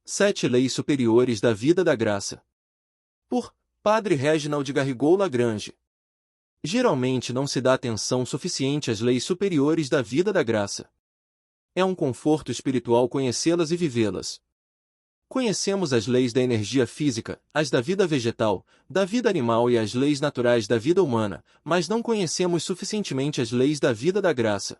Sete Leis Superiores da Vida da Graça. Por Padre Reginald Garrigou Lagrange. Geralmente não se dá atenção suficiente às leis superiores da vida da graça. É um conforto espiritual conhecê-las e vivê-las. Conhecemos as leis da energia física, as da vida vegetal, da vida animal e as leis naturais da vida humana, mas não conhecemos suficientemente as leis da vida da graça.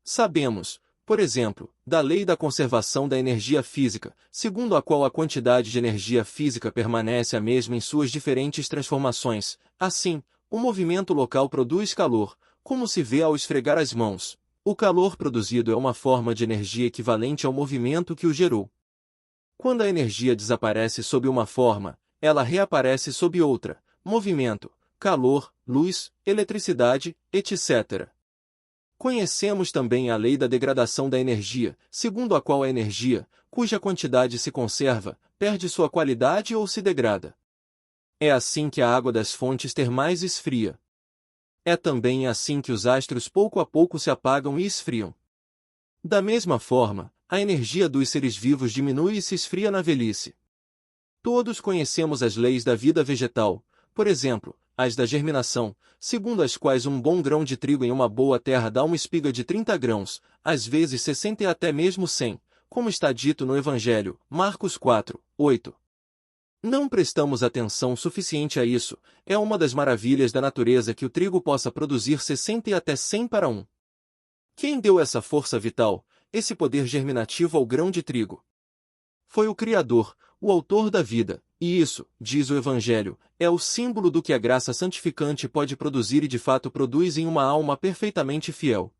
Sabemos, por exemplo, da lei da conservação da energia física, segundo a qual a quantidade de energia física permanece a mesma em suas diferentes transformações. Assim, o movimento local produz calor, como se vê ao esfregar as mãos. O calor produzido é uma forma de energia equivalente ao movimento que o gerou. Quando a energia desaparece sob uma forma, ela reaparece sob outra: movimento, calor, luz, eletricidade, etc. Conhecemos também a lei da degradação da energia, segundo a qual a energia, cuja quantidade se conserva, perde sua qualidade ou se degrada. É assim que a água das fontes termais esfria. É também assim que os astros pouco a pouco se apagam e esfriam. Da mesma forma, a energia dos seres vivos diminui e se esfria na velhice. Todos conhecemos as leis da vida vegetal, por exemplo, as da germinação, segundo as quais um bom grão de trigo em uma boa terra dá uma espiga de 30 grãos, às vezes 60 e até mesmo 100, como está dito no Evangelho, Marcos 4, 8. Não prestamos atenção suficiente a isso. É uma das maravilhas da natureza que o trigo possa produzir 60 e até 100 para 1. Quem deu essa força vital, esse poder germinativo ao grão de trigo? Foi o Criador, o autor da vida, e isso, diz o Evangelho, é o símbolo do que a graça santificante pode produzir e de fato produz em uma alma perfeitamente fiel.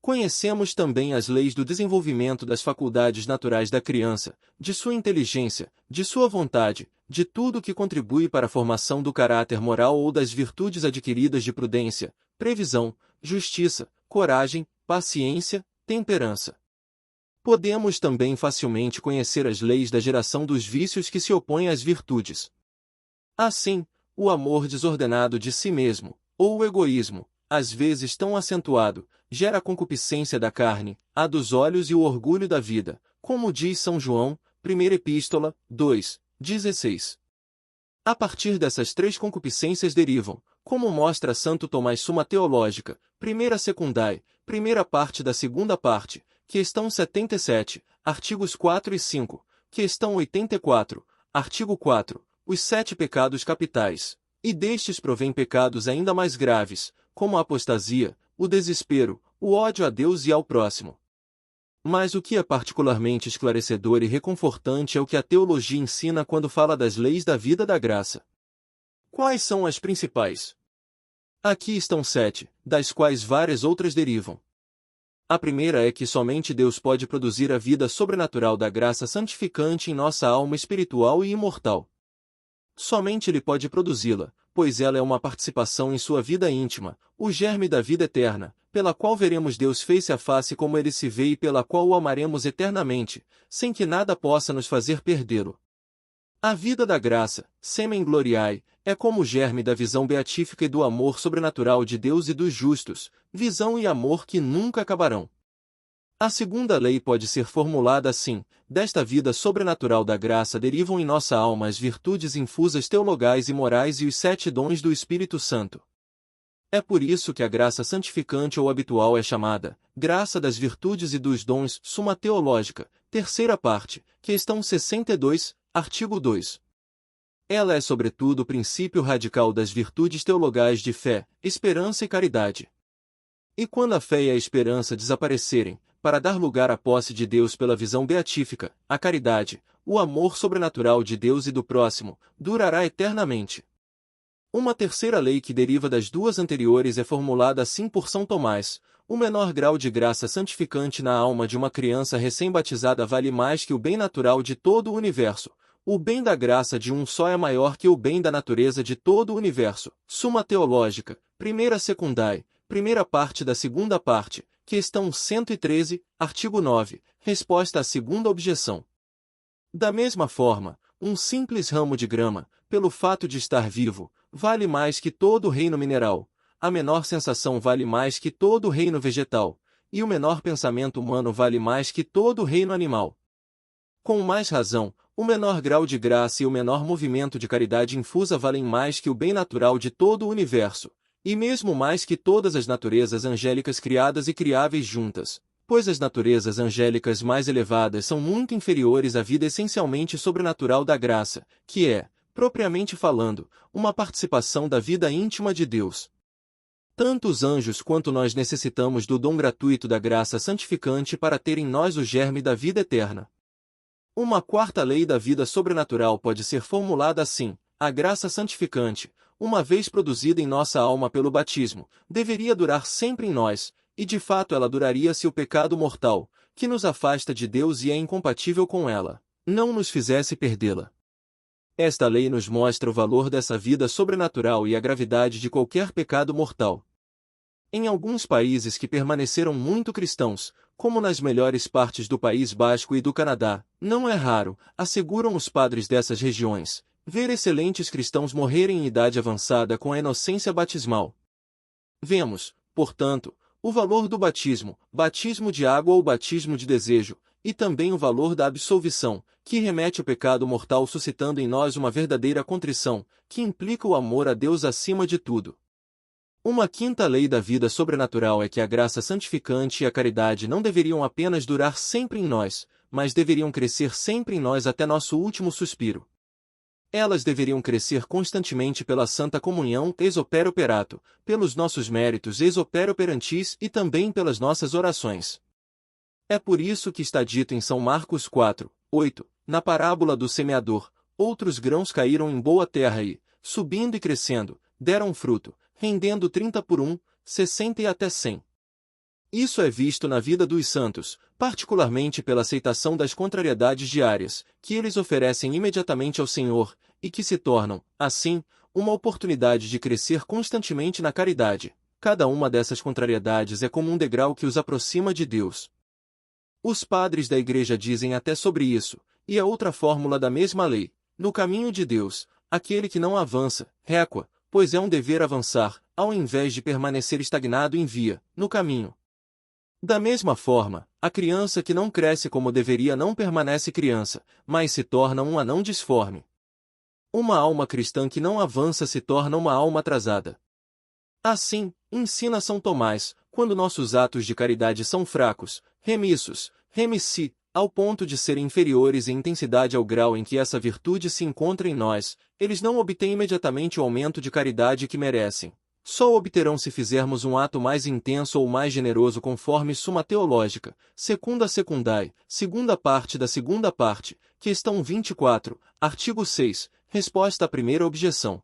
Conhecemos também as leis do desenvolvimento das faculdades naturais da criança, de sua inteligência, de sua vontade, de tudo que contribui para a formação do caráter moral ou das virtudes adquiridas de prudência, previsão, justiça, coragem, paciência, temperança. Podemos também facilmente conhecer as leis da geração dos vícios que se opõem às virtudes. Assim, o amor desordenado de si mesmo, ou o egoísmo, às vezes tão acentuado, gera a concupiscência da carne, a dos olhos e o orgulho da vida, como diz São João, 1ª Epístola, 2, 16. A partir dessas três concupiscências derivam, como mostra Santo Tomás Suma Teológica, primeira secundae, primeira parte da segunda parte, questão 77, artigos 4 e 5, questão 84, artigo 4, os 7 pecados capitais, e destes provém pecados ainda mais graves, como a apostasia, o desespero, o ódio a Deus e ao próximo. Mas o que é particularmente esclarecedor e reconfortante é o que a teologia ensina quando fala das leis da vida da graça. Quais são as principais? Aqui estão 7, das quais várias outras derivam. A primeira é que somente Deus pode produzir a vida sobrenatural da graça santificante em nossa alma espiritual e imortal. Somente Ele pode produzi-la, pois ela é uma participação em sua vida íntima, o germe da vida eterna, pela qual veremos Deus face a face como Ele se vê e pela qual o amaremos eternamente, sem que nada possa nos fazer perdê-lo. A vida da graça, semen gloriae, é como o germe da visão beatífica e do amor sobrenatural de Deus e dos justos, visão e amor que nunca acabarão. A segunda lei pode ser formulada assim: desta vida sobrenatural da graça derivam em nossa alma as virtudes infusas teologais e morais e os 7 dons do Espírito Santo. É por isso que a graça santificante ou habitual é chamada graça das virtudes e dos dons, Suma Teológica, terceira parte, questão 62, artigo 2. Ela é sobretudo o princípio radical das virtudes teologais de fé, esperança e caridade. E quando a fé e a esperança desaparecerem, para dar lugar à posse de Deus pela visão beatífica, a caridade, o amor sobrenatural de Deus e do próximo, durará eternamente. Uma terceira lei que deriva das duas anteriores é formulada assim por São Tomás: o menor grau de graça santificante na alma de uma criança recém-batizada vale mais que o bem natural de todo o universo. O bem da graça de um só é maior que o bem da natureza de todo o universo. Suma Teológica, primeira secundae, primeira parte da segunda parte, questão 113, artigo 9, resposta à segunda objeção. Da mesma forma, um simples ramo de grama, pelo fato de estar vivo, vale mais que todo o reino mineral, a menor sensação vale mais que todo o reino vegetal, e o menor pensamento humano vale mais que todo o reino animal. Com mais razão, o menor grau de graça e o menor movimento de caridade infusa valem mais que o bem natural de todo o universo, e mesmo mais que todas as naturezas angélicas criadas e criáveis juntas, pois as naturezas angélicas mais elevadas são muito inferiores à vida essencialmente sobrenatural da graça, que é, propriamente falando, uma participação da vida íntima de Deus. Tanto os anjos quanto nós necessitamos do dom gratuito da graça santificante para ter em nós o germe da vida eterna. Uma quarta lei da vida sobrenatural pode ser formulada assim: a graça santificante, uma vez produzida em nossa alma pelo batismo, deveria durar sempre em nós, e de fato ela duraria se o pecado mortal, que nos afasta de Deus e é incompatível com ela, não nos fizesse perdê-la. Esta lei nos mostra o valor dessa vida sobrenatural e a gravidade de qualquer pecado mortal. Em alguns países que permaneceram muito cristãos, como nas melhores partes do País Basco e do Canadá, não é raro, asseguram os padres dessas regiões, ver excelentes cristãos morrerem em idade avançada com a inocência batismal. Vemos, portanto, o valor do batismo de água ou batismo de desejo, e também o valor da absolvição, que remete ao pecado mortal suscitando em nós uma verdadeira contrição, que implica o amor a Deus acima de tudo. Uma quinta lei da vida sobrenatural é que a graça santificante e a caridade não deveriam apenas durar sempre em nós, mas deveriam crescer sempre em nós até nosso último suspiro. Elas deveriam crescer constantemente pela santa comunhão ex opere operato, pelos nossos méritos ex opere operantis e também pelas nossas orações. É por isso que está dito em São Marcos 4:8, na parábola do semeador: outros grãos caíram em boa terra e, subindo e crescendo, deram fruto, rendendo 30 por 1, 60 e até 100. Isso é visto na vida dos santos, particularmente pela aceitação das contrariedades diárias, que eles oferecem imediatamente ao Senhor, e que se tornam, assim, uma oportunidade de crescer constantemente na caridade. Cada uma dessas contrariedades é como um degrau que os aproxima de Deus. Os padres da Igreja dizem até sobre isso, e é outra fórmula da mesma lei: no caminho de Deus, aquele que não avança, recua, pois é um dever avançar, ao invés de permanecer estagnado em via, no caminho. Da mesma forma, a criança que não cresce como deveria não permanece criança, mas se torna um anão disforme. Uma alma cristã que não avança se torna uma alma atrasada. Assim, ensina São Tomás, quando nossos atos de caridade são fracos, remissi, ao ponto de serem inferiores em intensidade ao grau em que essa virtude se encontra em nós, eles não obtêm imediatamente o aumento de caridade que merecem. Só o obterão se fizermos um ato mais intenso ou mais generoso conforme Suma Teológica, Secunda Secundae, segunda parte da segunda parte, questão 24, artigo 6, resposta à primeira objeção.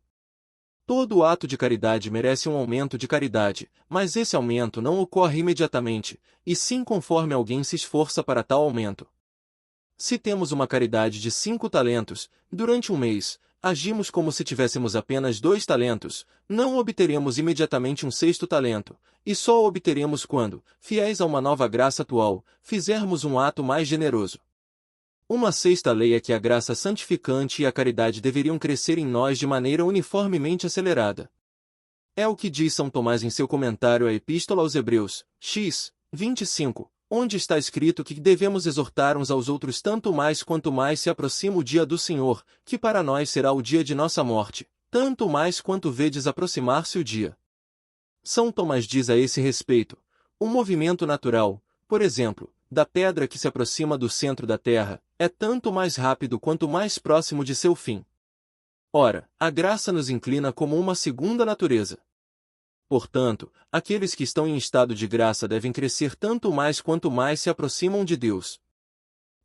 Todo ato de caridade merece um aumento de caridade, mas esse aumento não ocorre imediatamente, e sim conforme alguém se esforça para tal aumento. Se temos uma caridade de 5 talentos, durante um mês, agimos como se tivéssemos apenas 2 talentos, não obteremos imediatamente um 6º talento, e só o obteremos quando, fiéis a uma nova graça atual, fizermos um ato mais generoso. Uma sexta lei é que a graça santificante e a caridade deveriam crescer em nós de maneira uniformemente acelerada. É o que diz São Tomás em seu comentário à Epístola aos Hebreus, x. 25, onde está escrito que devemos exortar uns aos outros tanto mais quanto mais se aproxima o dia do Senhor, que para nós será o dia de nossa morte, tanto mais quanto vedes aproximar-se o dia. São Tomás diz a esse respeito: o movimento natural, por exemplo, da pedra que se aproxima do centro da terra, é tanto mais rápido quanto mais próximo de seu fim. Ora, a graça nos inclina como uma segunda natureza. Portanto, aqueles que estão em estado de graça devem crescer tanto mais quanto mais se aproximam de Deus.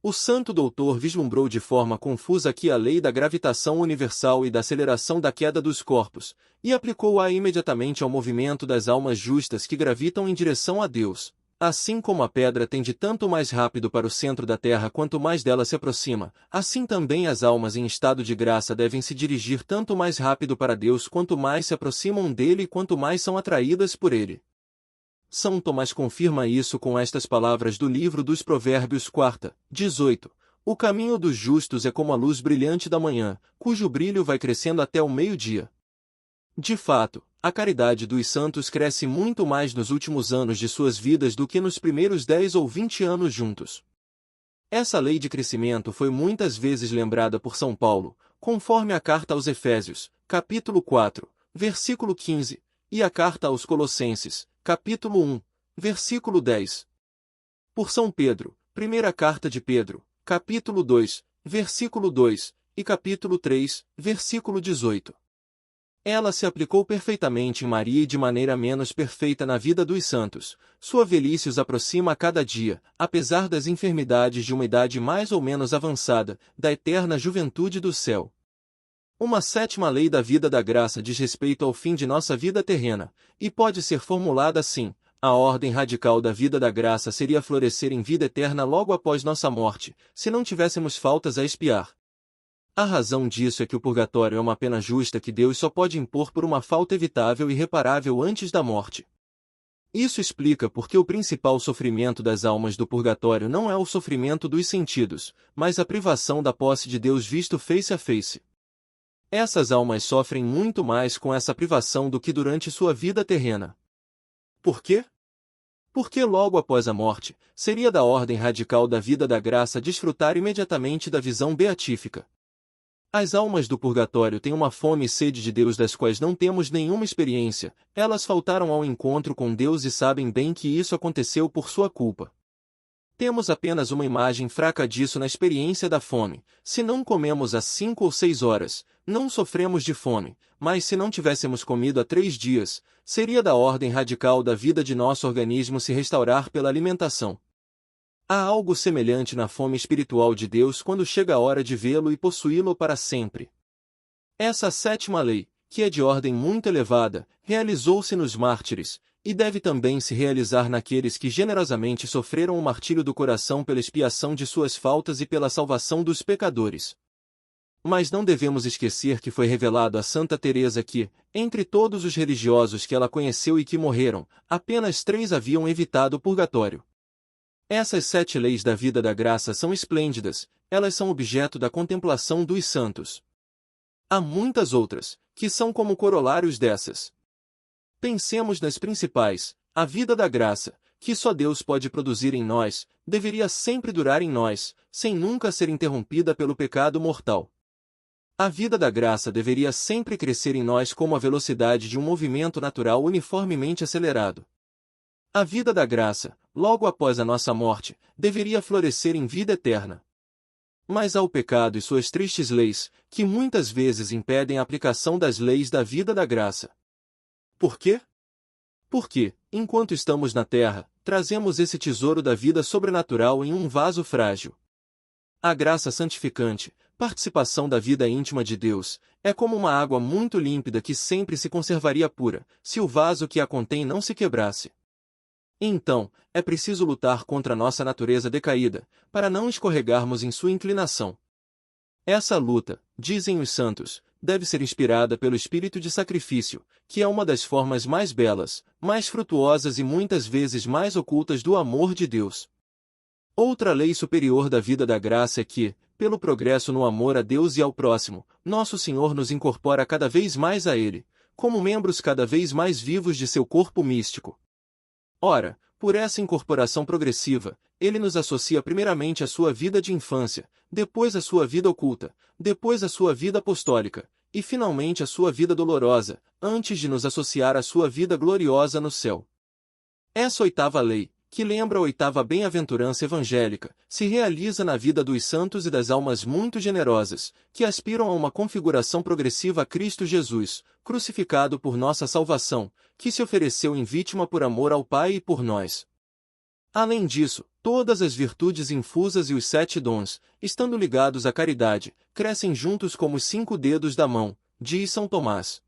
O santo doutor vislumbrou de forma confusa aqui a lei da gravitação universal e da aceleração da queda dos corpos, e aplicou-a imediatamente ao movimento das almas justas que gravitam em direção a Deus. Assim como a pedra tende tanto mais rápido para o centro da terra quanto mais dela se aproxima, assim também as almas em estado de graça devem se dirigir tanto mais rápido para Deus quanto mais se aproximam dele e quanto mais são atraídas por ele. São Tomás confirma isso com estas palavras do livro dos Provérbios 4:18. O caminho dos justos é como a luz brilhante da manhã, cujo brilho vai crescendo até o meio-dia. De fato, a caridade dos santos cresce muito mais nos últimos anos de suas vidas do que nos primeiros 10 ou 20 anos juntos. Essa lei de crescimento foi muitas vezes lembrada por São Paulo, conforme a carta aos Efésios, capítulo 4, versículo 15, e a carta aos Colossenses, capítulo 1, versículo 10. Por São Pedro, primeira carta de Pedro, capítulo 2, versículo 2, e capítulo 3, versículo 18. Ela se aplicou perfeitamente em Maria e de maneira menos perfeita na vida dos santos. Sua velhice os aproxima a cada dia, apesar das enfermidades de uma idade mais ou menos avançada, da eterna juventude do céu. Uma sétima lei da vida da graça diz respeito ao fim de nossa vida terrena, e pode ser formulada assim: a ordem radical da vida da graça seria florescer em vida eterna logo após nossa morte, se não tivéssemos faltas a expiar. A razão disso é que o purgatório é uma pena justa que Deus só pode impor por uma falta evitável e irreparável antes da morte. Isso explica por que o principal sofrimento das almas do purgatório não é o sofrimento dos sentidos, mas a privação da posse de Deus visto face a face. Essas almas sofrem muito mais com essa privação do que durante sua vida terrena. Por quê? Porque logo após a morte, seria da ordem radical da vida da graça desfrutar imediatamente da visão beatífica. As almas do purgatório têm uma fome e sede de Deus das quais não temos nenhuma experiência, elas faltaram ao encontro com Deus e sabem bem que isso aconteceu por sua culpa. Temos apenas uma imagem fraca disso na experiência da fome. Se não comemos há 5 ou 6 horas, não sofremos de fome, mas se não tivéssemos comido há 3 dias, seria da ordem radical da vida de nosso organismo se restaurar pela alimentação. Há algo semelhante na fome espiritual de Deus quando chega a hora de vê-lo e possuí-lo para sempre. Essa sétima lei, que é de ordem muito elevada, realizou-se nos mártires, e deve também se realizar naqueles que generosamente sofreram o martírio do coração pela expiação de suas faltas e pela salvação dos pecadores. Mas não devemos esquecer que foi revelado a Santa Teresa que, entre todos os religiosos que ela conheceu e que morreram, apenas 3 haviam evitado o purgatório. Essas 7 leis da vida da graça são esplêndidas, elas são objeto da contemplação dos santos. Há muitas outras, que são como corolários dessas. Pensemos nas principais. A vida da graça, que só Deus pode produzir em nós, deveria sempre durar em nós, sem nunca ser interrompida pelo pecado mortal. A vida da graça deveria sempre crescer em nós como a velocidade de um movimento natural uniformemente acelerado. A vida da graça, logo após a nossa morte, deveria florescer em vida eterna. Mas há o pecado e suas tristes leis, que muitas vezes impedem a aplicação das leis da vida da graça. Por quê? Porque, enquanto estamos na terra, trazemos esse tesouro da vida sobrenatural em um vaso frágil. A graça santificante, participação da vida íntima de Deus, é como uma água muito límpida que sempre se conservaria pura, se o vaso que a contém não se quebrasse. Então, é preciso lutar contra nossa natureza decaída, para não escorregarmos em sua inclinação. Essa luta, dizem os santos, deve ser inspirada pelo espírito de sacrifício, que é uma das formas mais belas, mais frutuosas e muitas vezes mais ocultas do amor de Deus. Outra lei superior da vida da graça é que, pelo progresso no amor a Deus e ao próximo, nosso Senhor nos incorpora cada vez mais a Ele, como membros cada vez mais vivos de seu corpo místico. Ora, por essa incorporação progressiva, Ele nos associa primeiramente à sua vida de infância, depois à sua vida oculta, depois à sua vida apostólica, e finalmente à sua vida dolorosa, antes de nos associar à sua vida gloriosa no céu. Essa 8ª lei, que lembra a 8ª bem-aventurança evangélica, se realiza na vida dos santos e das almas muito generosas, que aspiram a uma configuração progressiva a Cristo Jesus, crucificado por nossa salvação, que se ofereceu em vítima por amor ao Pai e por nós. Além disso, todas as virtudes infusas e os 7 dons, estando ligados à caridade, crescem juntos como os 5 dedos da mão, diz São Tomás.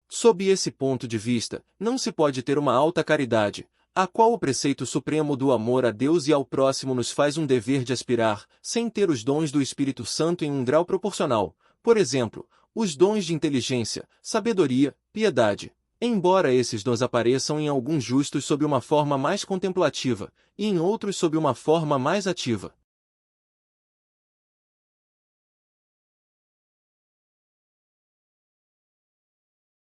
Sob esse ponto de vista, não se pode ter uma alta caridade, a qual o preceito supremo do amor a Deus e ao próximo nos faz um dever de aspirar, sem ter os dons do Espírito Santo em um grau proporcional, por exemplo, os dons de inteligência, sabedoria, piedade. Embora esses dons apareçam em alguns justos sob uma forma mais contemplativa, e em outros sob uma forma mais ativa.